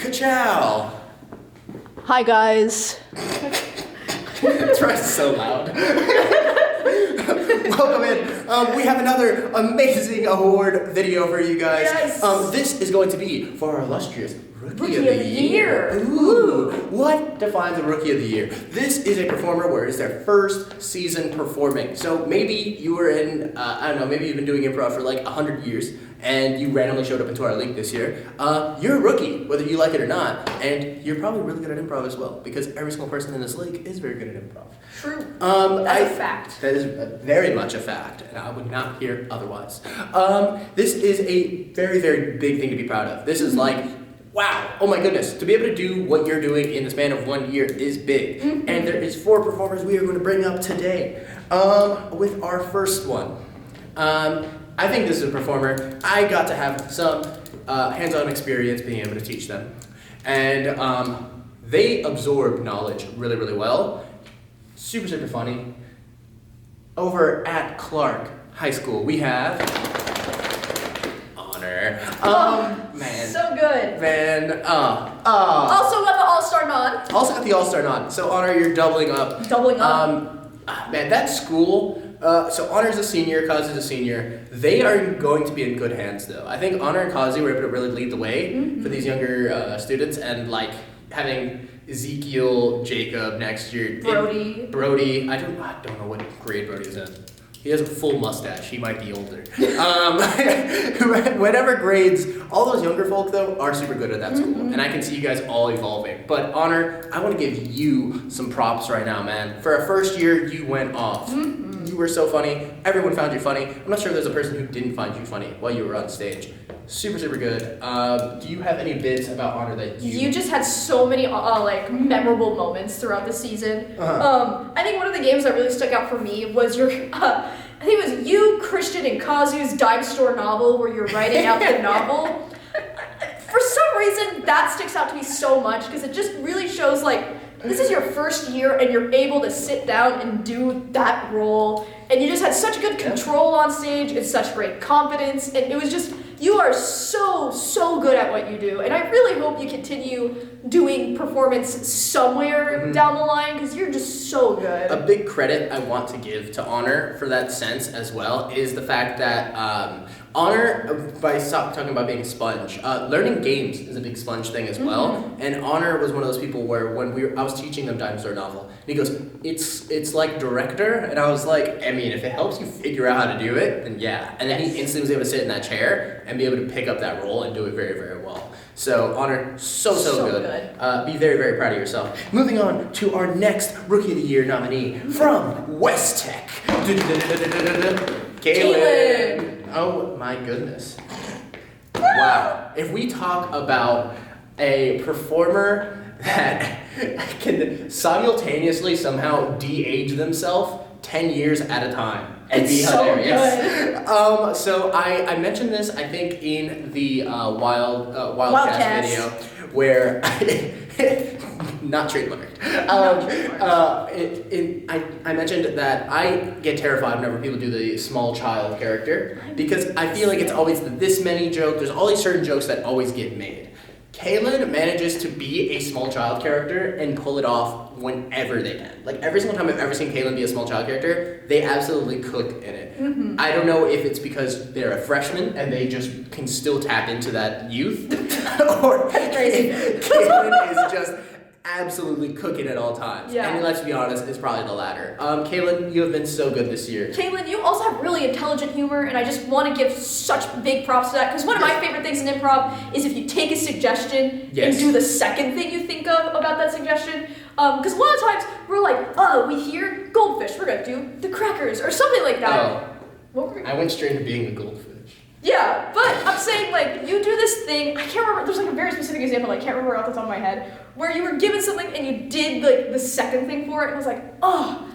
Ka-chow! Hi guys. Try so loud. Welcome in. We have another amazing award video for you guys. Yes. This is going to be for our illustrious Rookie of the Year. Ooh. What defines a Rookie of the Year? This is a performer where it's their first season performing. So maybe you were in, maybe you've been doing improv for like 100 years and you randomly showed up into our league this year. You're a rookie, whether you like it or not, and you're probably really good at improv as well because every single person in this league is very good at improv. True. That's a fact. That is very much a fact, and I would not hear otherwise. This is a very, very big thing to be proud of. This is like, wow, oh my goodness, to be able to do what you're doing in the span of 1 year is big. And there is 4 performers we are going to bring up today. With our first one. I think this is a performer. I got to have some hands-on experience being able to teach them. And they absorb knowledge really, really well. Super, super funny. Over at Clark High School, we have Honor. Man. So good. Man. Also got the All-Star nod. Also got the All-Star nod. So Honor, you're doubling up. Doubling up. Man, that school. So Honor's a senior, Kazi's a senior. They are going to be in good hands, though. I think Honor and Kazi were able to really lead the way for these younger students, and like having Ezekiel, Jacob next year. Brody. I don't know what grade Brody's in. He has a full mustache. He might be older. Whatever grades, all those younger folk though are super good at that school, and I can see you guys all evolving. But Honor, I want to give you some props right now, man. For a first year, you went off. You were so funny. Everyone found you funny. I'm not sure if there's a person who didn't find you funny while you were on stage. Super, super good. Do you have any bits about Honor that You just had so many like memorable moments throughout the season. I think one of the games that really stuck out for me was your, I think it was you, Christian, and Kazu's dime store novel where you're writing out the novel. For some reason, that sticks out to me so much because it just really shows like, this is your first year and you're able to sit down and do that role. And you just had such good control on stage and such great confidence. And it was just, you are so good at what you do. And I really hope you continue doing performance somewhere down the line because you're just so good. A big credit I want to give to Honor for that sense as well is the fact that Honor, by talking about being a sponge, learning games is a big sponge thing as well. And Honor was one of those people where when I was teaching them Dime Store Novel, and he goes, it's like director, and I was like, I mean, if it helps you figure out how to do it, then yeah. And then he instantly was able to sit in that chair and be able to pick up that role and do it very, very well. So Honor, so good. Be very, very proud of yourself. Moving on to our next Rookie of the Year nominee from West Tech, Kaylin. Oh my goodness. Wow. If we talk about a performer that can simultaneously somehow de-age themselves 10 years at a time and be hilarious. Good. So I mentioned this, I think, in the Wildcast video where not trademarked. I mentioned that I get terrified whenever people do the small child character because I feel like it's always the this many joke. There's always certain jokes that always get made. Kaylin manages to be a small child character and pull it off whenever they can. Like every single time I've ever seen Kaylin be a small child character, they absolutely cook in it. I don't know if it's because they're a freshman and they just can still tap into that youth, or Kaylin is just absolutely cooking at all times. Yeah. And let's be honest, it's probably the latter. Kaylin, you have been so good this year. Kaylin, you also have really intelligent humor, and I just want to give such big props to that, because one of my favorite things in improv is if you take a suggestion and do the second thing you think of about that suggestion. Because a lot of times we're like, oh, we hear goldfish, we're going to do the crackers, or something like that. I went straight into being a goldfish. Yeah, but I'm saying, like, you do this thing, I can't remember, there's like a very specific example, I can't remember off the top of my head, where you were given something and you did, like, the second thing for it, and I was like, oh,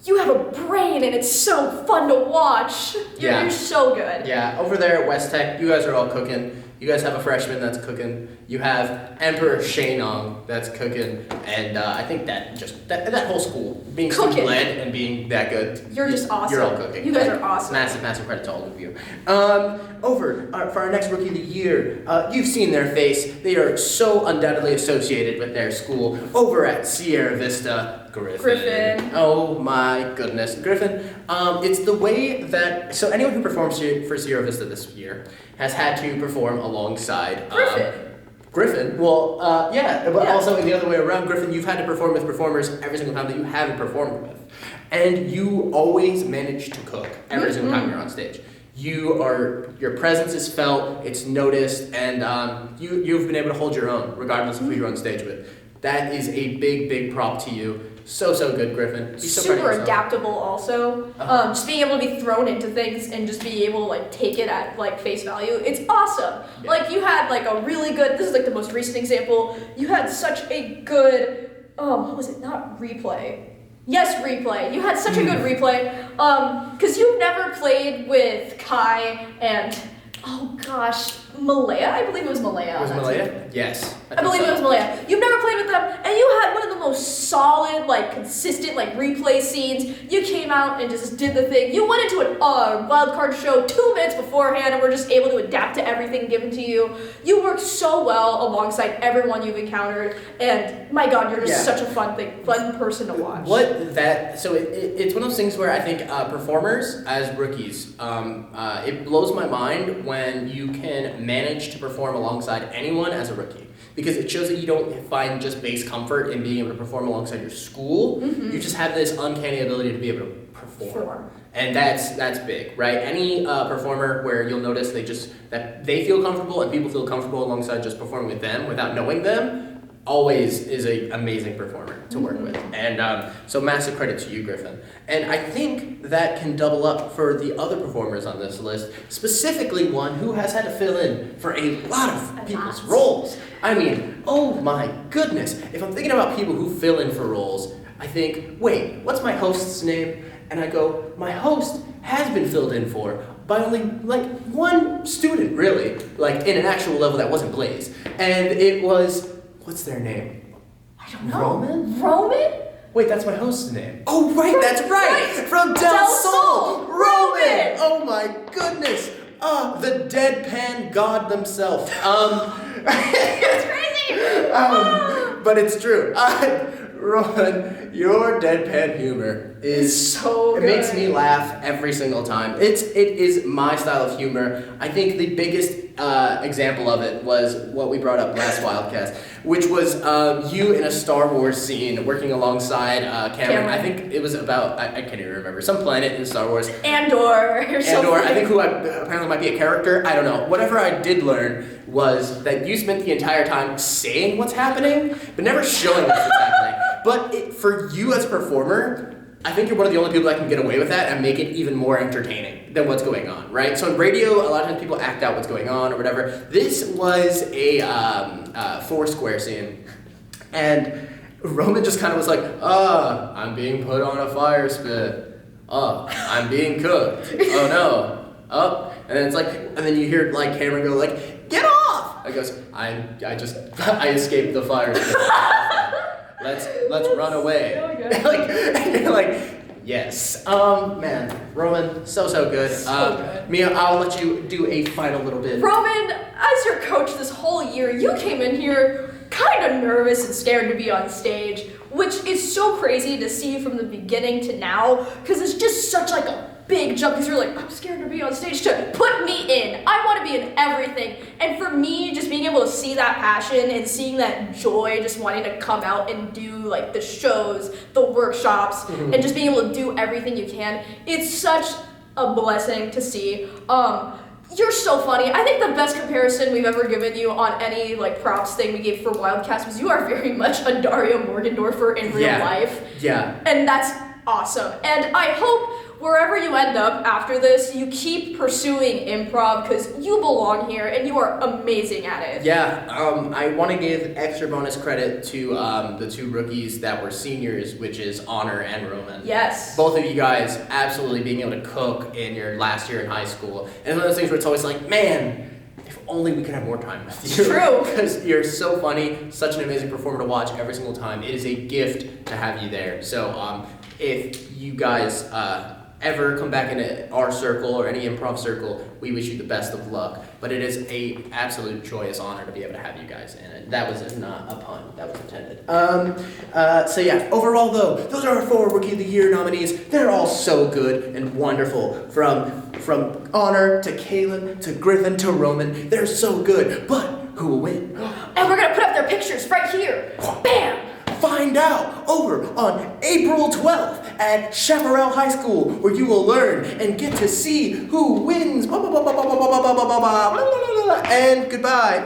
you have a brain and it's so fun to watch. You're so good. Yeah, over there at West Tech, you guys are all cooking. You guys have a freshman that's cooking. You have Emperor Shenong that's cooking, and I think that whole school being student led and being that good. You're just awesome. You're all cooking. You guys are awesome. Massive credit to all of you. For our next Rookie of the Year, you've seen their face. They are so undoubtedly associated with their school. Over at Sierra Vista, Griffin. Oh my goodness, Griffin. It's the way that anyone who performs for Sierra Vista this year has had to perform alongside Griffin. Well, but also in the other way around, Griffin, you've had to perform with performers every single time that you haven't performed with, and you always manage to cook every single time you're on stage. Your presence is felt, it's noticed, and you've been able to hold your own regardless of who you're on stage with. That is a big prop to you. So good, Griffin. Be so super adaptable also. Just being able to be thrown into things and just be able to like take it at like face value. It's awesome. Yeah. Like you had like a really good, this is like the most recent example, you had such a good, what was it, not replay. Yes, replay. You had such a good replay. Cause you've never played with Kai and, oh gosh, Malaya? I believe it was Malaya. It was Malaya? Yes. I believe it was Malaya. You've never played with them, and you had one of the most solid, like, consistent, like, replay scenes. You came out and just did the thing. You went into a wildcard show 2 minutes beforehand and were just able to adapt to everything given to you. You worked so well alongside everyone you've encountered, and my God, you're just such a fun person to watch. It's one of those things where I think performers as rookies, it blows my mind when you can manage to perform alongside anyone as a rookie, because it shows that you don't find just base comfort in being able to perform alongside your school. You just have this uncanny ability to be able to perform. And that's big, right? Any performer where you'll notice that they feel comfortable and people feel comfortable alongside just performing with them without knowing them always is an amazing performer to work with. And so massive credit to you, Griffin. And I think that can double up for the other performers on this list, specifically one who has had to fill in for a lot of people's roles. I mean, oh my goodness. If I'm thinking about people who fill in for roles, I think, wait, what's my host's name? And I go, my host has been filled in for by only like one student, really, like in an actual level that wasn't Blaze. And it was, what's their name? I don't know. Roman? Wait, that's my host's name. Oh, right, that's right. From Del Sol. Roman. Oh my goodness. The deadpan god themselves. It's crazy. But it's true. Roman, your deadpan humor is so good. It makes me laugh every single time. It is my style of humor. I think the biggest example of it was what we brought up last Wildcast, which was you in a Star Wars scene working alongside Cameron. I think it was about, I can't even remember, some planet in Star Wars. Andor, I think who apparently might be a character. I don't know. Whatever I did learn was that you spent the entire time saying what's happening, but never showing us what's happening. But for you as a performer, I think you're one of the only people that can get away with that and make it even more entertaining than what's going on, right? So in radio, a lot of times people act out what's going on or whatever. This was a Foursquare scene, and Roman just kind of was like, I'm being put on a fire spit. I'm being cooked. Oh no. And then it's like, and then you hear like Cameron go like, get off! I goes, I escaped the fire spit. Let's run away. And you're like, yes. Man, Roman, so good. Good. Mia, I'll let you do a final little bit. Roman, as your coach this whole year, you came in here kind of nervous and scared to be on stage, which is so crazy to see from the beginning to now, because it's just such like a big jump, because you're like, I'm scared to be on stage, to put me in. I want to be in everything. And for me, just being able to see that passion and seeing that joy, just wanting to come out and do like the shows, the workshops, and just being able to do everything you can, it's such a blessing to see. You're so funny. I think the best comparison we've ever given you on any like props thing we gave for Wildcast was you are very much a Dario Morgendorfer in real life. Yeah. And that's awesome. And I hope wherever you end up after this, you keep pursuing improv, because you belong here and you are amazing at it. Yeah, I want to give extra bonus credit to the two rookies that were seniors, which is Honor and Roman. Yes. Both of you guys absolutely being able to cook in your last year in high school. And it's one of those things where it's always like, man, if only we could have more time with It's you. true. Because you're so funny, such an amazing performer to watch every single time. It is a gift to have you there. So if you guys ever come back into our circle or any improv circle, we wish you the best of luck. But it is a absolute joyous honor to be able to have you guys in it. That was not a pun. That was intended. So yeah, overall though, those are our 4 Rookie of the Year nominees. They're all so good and wonderful. From Honor to Caleb to Griffin to Roman. They're so good. But who will win? And we're gonna put up their pictures right here. Bam! Find out over on April 12th at Chaparral High School, where you will learn and get to see who wins. And goodbye.